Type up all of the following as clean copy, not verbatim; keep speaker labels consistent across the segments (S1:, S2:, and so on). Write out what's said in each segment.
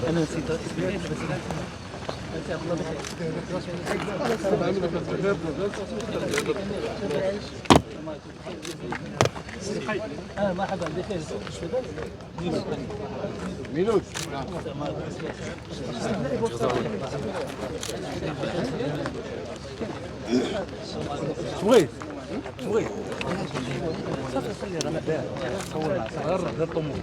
S1: أنا نسيت مرحبا بخير.
S2: مينوت
S1: شوي شوي صافي خلي راه باع صور غير طموح.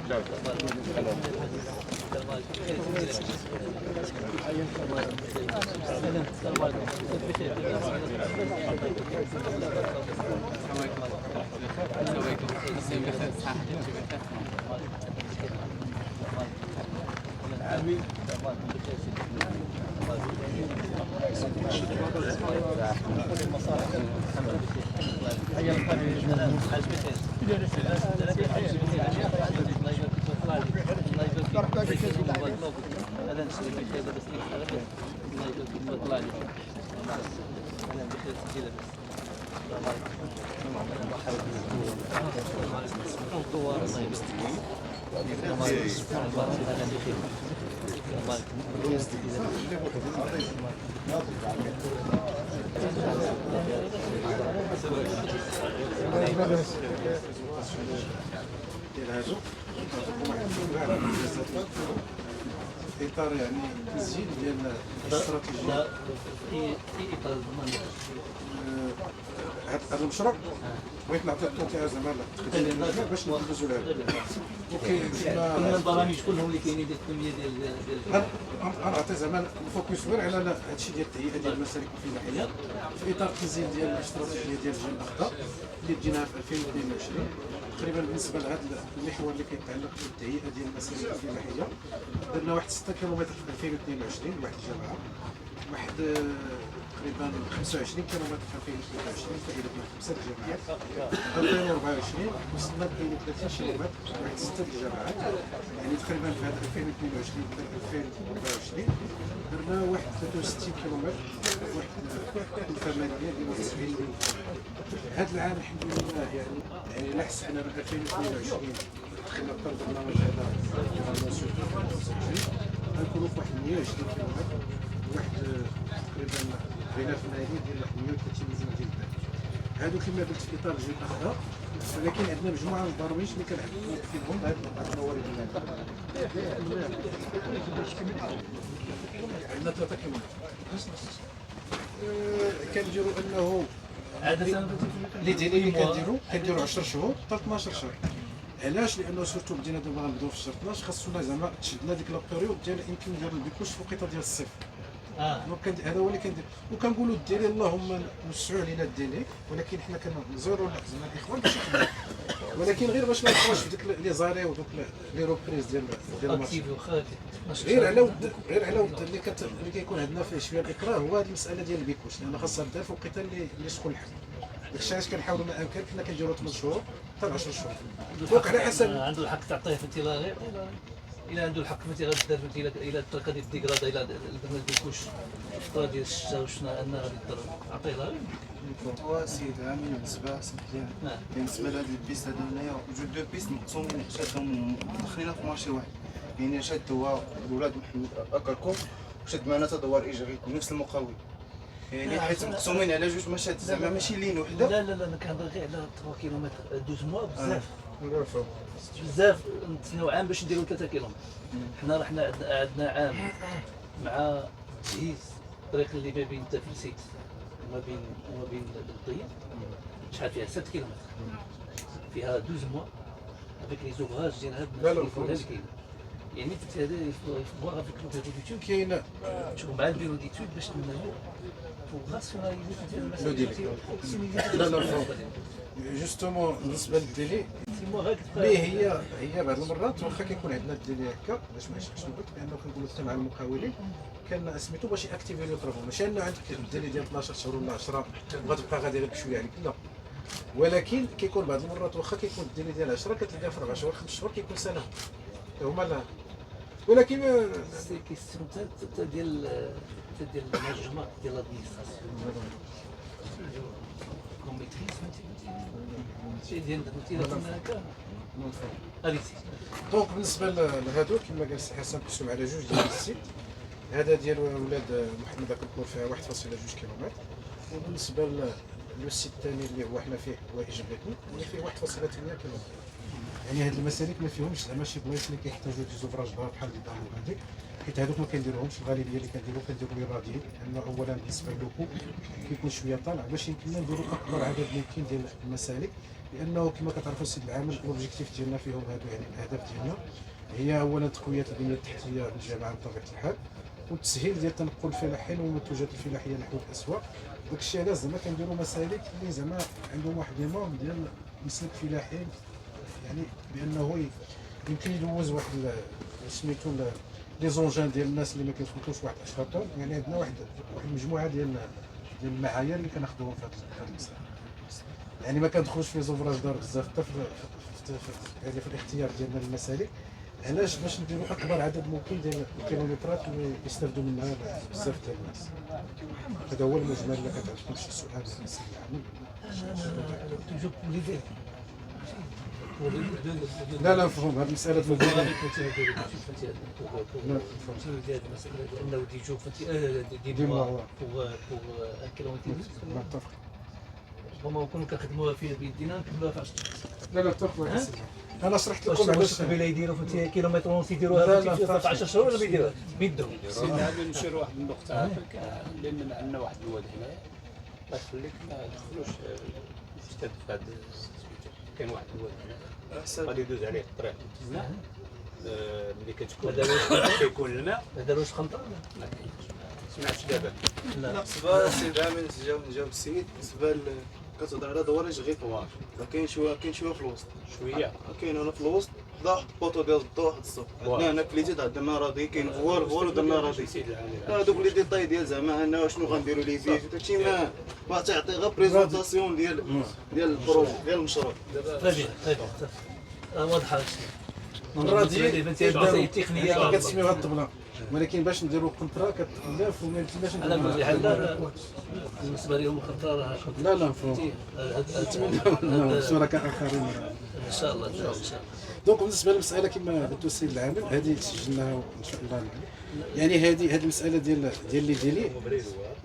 S2: اطار يعني تسجيل ديال الاستراتيجيه
S1: في اطار الضمان
S2: هذا المشروع بغيت نعطي التوقيع زعما باش ندوزو لهذا. اوكي
S1: كل البرامج كلهم اللي كاينين ديال التنميه ديال
S2: غنعطي زعما الفوكس غير على هذا الشيء ديال التهيئه ديال المسالك الفلاحيه في اطار التنزيل ديال الاستراتيجيه ديال الجيل الاخضر اللي بديناها في 2022. تقريبا بالنسبه لهذا المحور اللي كيتعلق بالتهيئه ديال المسالك الفلاحيه درنا واحد 6 كيلومتر في 2022 لواحد الجامعه، واحد تقريبا 25 كيلومتر في 2023 فائده من 5 الجامعات. 2024 وصلنا ل 32 كيلومتر واحد 6 الجامعات، يعني تقريبا في هذا 2022 2024 درنا واحد 63 كيلومتر واحد الثمانيه ديال 70 مليون. هذا العام الحمد لله يعني لا حسنا من 2022 دخلنا في البرنامج هذا غنكونوا في واحد 120 كيلومتر، واحد تقريبا بين في النهايه ديال واحد 130 مليون ديال البنات. هادو كما قلت في اطار الجيل الاخضر، ولكن عندنا مجموعه من البرامج اللي كنعرفوا فيهم هاد الموارد الماليه. عندنا 3 كيلومتر كنديروا انه اللي كنديروا 10 شهور حتى 12 شهر. علاش؟ لانه سورتو بدينا دابا غنبداو في الشهر 12 خاصنا زعما تشدنا ديك لا بيريود ديال يمكن نديرو البيكوش في الوقيته ديال الصيف. دونك هذا هو اللي كندير، وكنقولوا الديلي اللهم وسعوا علينا الديلي، ولكن حنا كنزوروا زعما الاخوان باش يخدموا، ولكن غير باش ما نبقاوش في ديك لي زاري ودوك لي روبريز ديال المارشي. غير على ود اللي كيكون عندنا فيه شويه الاكراه هو هذه المساله ديال البيكوش، لان خاصها دار في الوقيته اللي سخون الحال. داكشي علاش كنحاولوا ما امكن حنا كنديروا 8 شهور حتى 10 شهور. دونك على حسب
S1: عنده الحق تعطيه في انتظار الى عنده الحق مثلا غادي دير الى الطريقه ديال الديكرادا الى درنا البيكوش الفتره ديال الشتاء وشنا ان غادي يضر عطيه لا
S3: هو سيد عامل بالنسبه سمحلي بالنسبه لهاد البيست هذا هنايا جوج دو بيست مقسومين شادهم دخلنا في مارشي واحد، يعني شاد هو الولاد محمد اكركم وشاد معنا تدوار ايجابي نفس المقاول، يعني حيت مقسومين على جوج مشات زعما ماشي لين وحده.
S1: لا انا كنهضر غير على 3 كيلومتر 12 موا بزاف نتسناو عام باش نديرو 3 كيلومتر. حنا عندنا عام مع تجهيز الطريق اللي ما بين تفلسيت وما بين الطيب شحال فيها 7 كيلومتر فيها 12 موا افيك لي زوفراج ديالها يعني هذا يفوا افيك لو بيرو ديتود
S2: كاين
S1: شوف مع البيرو ديتود باش تمنعو فوق راسيوناليزي ديال المسائل.
S2: لا جوستومون بالنسبه للديلي
S1: سيمو هاك
S2: ليه هي بعض المرات واخا كيكون عندنا الديلي هكا باش ما نشرحش لك لانه كنقولوا حتى مع المقاولين كان سميتو باش ياكتيفي لي طرافو ماشي انه عندك الديلي ديال 12 شهور ولا 10 وغتبقى غادي غير بشويه عليك لا، ولكن كيكون بعض المرات واخا كيكون الديلي ديال 10 كتلقى في 4 شهور 5 شهور كيكون سنه هما لا، ولكن
S1: سي كيستم حتى ديال المنظمات ديال الادمينستراسيون كوميتريس فهمتي ديال هكا هذيك
S2: دونك بالنسبه لهادو كما قال السي حسن كنسوم على جوج ديال السيت، هذا ديال ولاد محمد كنكون فيها 1.2 كيلومتر، وبالنسبه لو السيت الثاني اللي هو حنا فيه هو اجباتي اللي فيه 1.8 كيلومتر. يعني هاد المسالك ما فيهمش زعما شي بلايص اللي كيحتاجوا دي زوفراج دار بحال اللي داروا هذيك، حيت هذوك ما كنديروهمش الغالبيه اللي كنديروا لي راديين، لانه اولا بالنسبه للوكو كيكون شويه طالع باش يمكننا نديروا اكبر عدد ممكن ديال المسالك، لانه كما كتعرفوا السيد العامل الاوبجيكتيف ديالنا فيهم هادو، يعني الاهداف ديالنا هي اولا تقويه البنيه التحتيه للجامعه بطبيعه الحال، والتسهيل ديال تنقل الفلاحين والمنتوجات الفلاحيه نحو الاسواق. داك الشيء علاش زعما كنديروا مسالك اللي زعما عندهم واحد النظام ديال مسلك فلاحي، يعني بانه يمكن يدوز واحد سميتو لي زونجان ديال الناس اللي ما كيفوتوش واحد 10 طون، يعني عندنا واحد المجموعه ديال المعايير اللي كناخذوهم في هذا المسألة. يعني ما كندخلوش في زوفراج دار بزاف حتى في الاختيار ديالنا للمسالك، علاش باش نديروا اكبر عدد ممكن ديال الكيلومترات اللي يستافدوا منها بزاف ديال الناس. هذا هو المجمل. اللي كتعطيكم شي سؤال السيد العامل؟
S1: توجور ليدر
S2: لا مفهوم هذه المساله
S1: لا انه ديجو فهمتي دي موا بوغ ان كيلومتر
S2: نتفق.
S1: هما كونوا كنخدموها في بيدينا نكملوها في 10
S2: لا اتفق. انا شرحت لكم
S1: واش قبيله يديروا فهمتي كيلومتر ونص يديروها في 10 شهور ولا ما يديروهاش بيدهم.
S4: سيدنا غادي نشير واحد النقطة لأن عندنا واحد الواد هنايا الله يخليك ما ندخلوش نستاد في هذا كاين واحد الواد هنا غادي يدوز عليه الطريق تما ملي كتكون كيكون الماء
S1: ما داروش خنطه
S4: ما كاينش. سمعتش دابا
S1: لا
S3: بالنسبه للسيد عامل نجاوب السيد بالنسبه كتهضر على دوارج غير طوال، كاين شويه في الوسط
S4: شويه
S3: كاين هنا في الوسط حدا واحد البوطو ديال الضو واحد الصف عندنا هنا كليتي عندنا راضي كاين فوال ودرنا راضي.
S4: سيد العامل
S3: هذوك لي ديتاي ديال زعما انا شنو غنديروا ليه فيه داكشي ما تعطي غير بريزونطاسيون ديال البروجي ديال المشروع.
S1: طيب واضحه
S2: الراديو
S1: المسائل التقنيه
S2: كتسميوها الطبله، ولكن باش نديروا قنطره كتكلف وما يمكنناش
S1: انا بطبيعه الحال لا بالنسبه لهم الخطره راه
S2: لا مفهوم. شركاء اخرين
S1: ان شاء الله ان شاء الله.
S2: دونك بالنسبه للمساله كما قلت السيد العامل هذه سجلناها ان شاء الله. يعني هذه المساله ديال اللي ديالي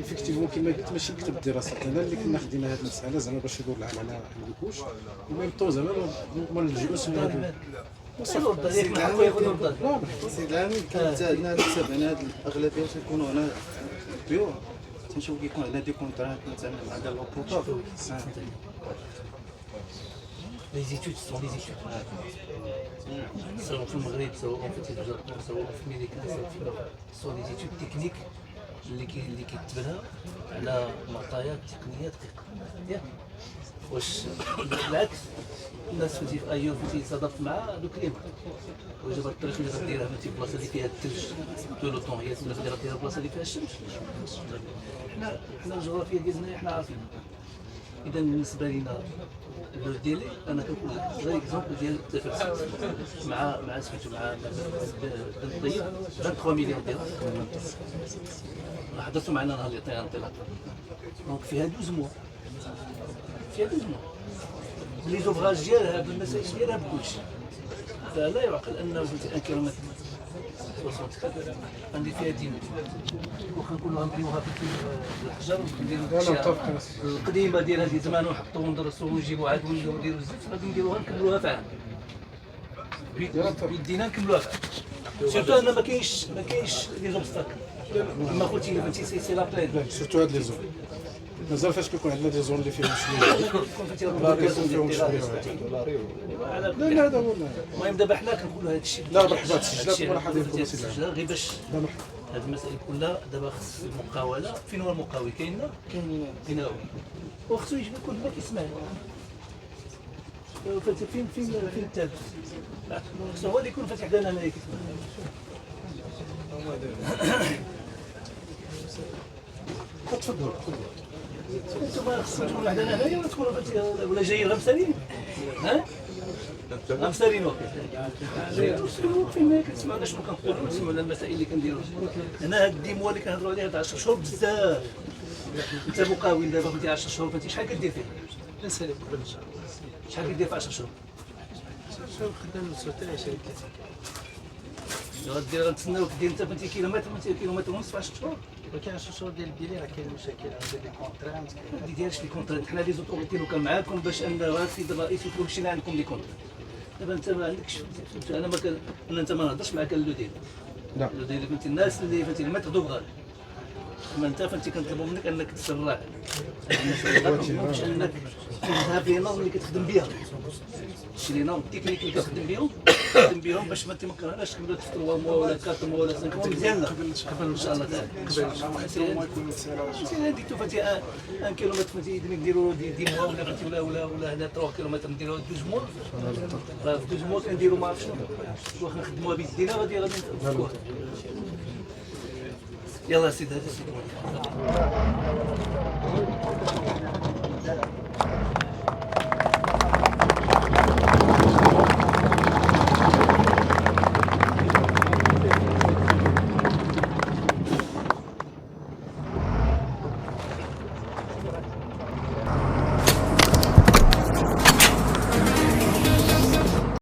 S2: ايفيكتيفمون كما قلت ماشي كتب الدراسه، انا اللي كنا خدينا هذه المساله زعما باش يدور العام على الوكوش وميم طون زعما ما نلجؤوش لهذا.
S3: السيد العامل كنتساعدنا على حساب هنا هاد الاغلبيه تيكونوا هنا بيور تنشوف كيكون عندنا دي كونترات مثلا مع ديال لوبوطا.
S1: Les études sont des études. سواء في المغرب سواء في الجزائر سواء في الميريكان سواء في الأوروب sont des études techniques اللي كيتبنى على معطيات تقنيه دقيقه ياك. واش بالعكس الناس فهمتي في ايور فهمتي صادفت مع لو كليما وجاب الطريق اللي غديرها فهمتي البلاصه اللي فيها الثلج طول لو طون هي اللي غادي ديرها البلاصه اللي فيها الشمس. حنا الجغرافيا ديالنا حنا عارفين. اذا بالنسبه لنا لو ديلي انا كنقول لك غير اكزومبل ديال التفلسف مع سميتو مع بن طيب 23 مليون درهم حضرتوا معنا نهار اللي عطينا انطلاق. دونك فيها 12 موا لي زوفراج ديالها بالمسائل ديالها بكلشي. فلا يعقل انه فهمتي 1 كيلومتر 64 غندير فيها 10 واخا نكونوا غنبنيوها في الحجر ونديروا القديمه ديال هذه زمان ونحطوا وندرسوا ونجيبوا عاد ونجيو نديروا الزيت غادي نديروها نكملوها في عام بيدينا نكملوها في عام. سيرتو ان ما كاينش لي زوبستاكل كما قلتي فهمتي سي لا بلان
S2: سيرتو هاد لي زون مازال فاش كيكون عندنا دي زون اللي فيهم شويه كيكون فيهم شويه لا هذا هو.
S1: المهم دابا حنا كنقولوا هذا الشيء
S2: لا مرحبا السجلات ولا حد يكون
S1: السجلات غير باش هذه المسائل كلها دابا خص المقاوله. فين هو المقاول؟ كاين هو وخصو يجي كل ما كيسمع فهمتي فين التالف؟ خصو هو اللي يكون فاتح حدانا هنايا كيتسمى.
S2: تفضل.
S1: انتم خصكم تكونوا حدانا هنايا ولا تكونوا فهمتي ولا جايين غمسالين؟ ها؟ غمسالين واقفين هنا كتسمعونا شنو كنقولوا، كتسمعونا المسائل اللي كنديروا. هنا هاد الديموا اللي كنهضروا عليه هاد 10 شهور بزاف. انت مقاول دابا فهمتي 10 شهور فهمتي شحال كدير فيه؟
S2: نسالي قبل ان شاء الله.
S1: شحال كدير في 10 شهور؟
S2: خدام نوصل 20
S1: غدير غنتسناوك دير انت فهمتي كيلومتر ونص في 10 شهور.
S2: ولكن 10 شهور ديال البيلي راه كاين مشاكل عندنا لي كونترانت.
S1: ما ديرش لي كونترات، حنا لي زوتوريتي لوكال معاكم باش ان السيد الرئيس يكون شي عندكم لي كونترات. دابا انت ما عندكش، انا ما كان انت ما نهضرش معاك لو ديال.
S2: لا.
S1: لو ديال فهمتي الناس اللي فهمتي ما تاخذوا بغال. اما انت فهمتي كنطلبوا منك انك تسرع. باش انك تذهب لي نورم اللي كتخدم بها. شي لي نورم تكنيك اللي كتخدم بهم باش ما تمكنناش تكملوا 3 موا ولا 4 موا ولا 5 موا مزيان قبل ان شاء الله تعالى. فهمتي ديتو فهمتي 1 كيلومتر فهمتي نديروا دي موا ولا فهمتي ولا هنا 3 كيلومتر نديروا 12 موا. راه في 12 موا كنديروا ما عرفتش شنو. واخا نخدموها بيدينا غادي نفكوها. يلا سيدي هذا سيدي.